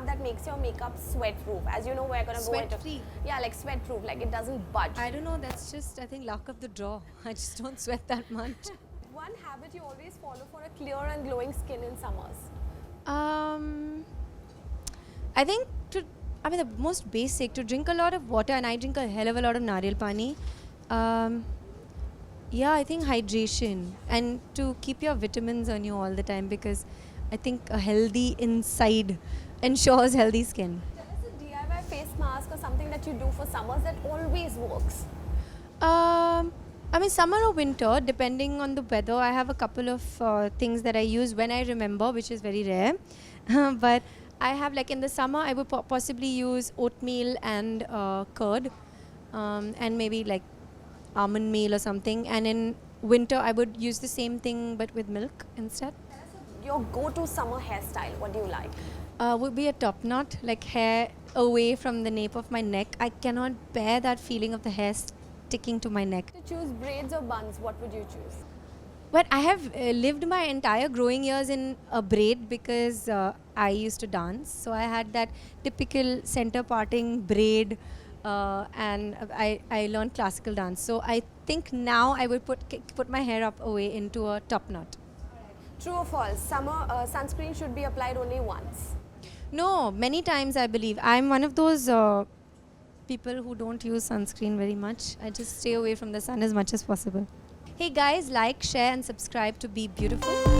have that makes your makeup sweat-proof? As you know, we're gonna go into Sweat-free? yeah, like sweat-proof, like it doesn't budge. I don't know, that's just, I think, luck of the draw. I just don't sweat that much. One habit you always follow for a clear and glowing skin in summers. I think the most basic, to drink a lot of water, and I drink a hell of a lot of nariyal pani. Yeah, I think hydration, and to keep your vitamins on you all the time, because I think a healthy inside ensures healthy skin. Tell us a DIY face mask or something that you do for summers that always works. Summer or winter, depending on the weather, I have a couple of things that I use when I remember, which is very rare. But I have, like in the summer, I would possibly use oatmeal and curd, and maybe like almond meal or something. And in winter, I would use the same thing but with milk instead. Your go-to summer hairstyle, what do you like? Would be a top knot, like hair away from the nape of my neck. I cannot bear that feeling of the hair sticking to my neck. To choose braids or buns, what would you choose? But I have lived my entire growing years in a braid because I used to dance. So I had that typical center parting braid, and I learned classical dance. So I think now I would put my hair up away into a top knot. True or false? Summer sunscreen should be applied only once. No, many times I believe. I'm one of those people who don't use sunscreen very much. I just stay away from the sun as much as possible. Hey guys, like, share and subscribe to Be Beautiful.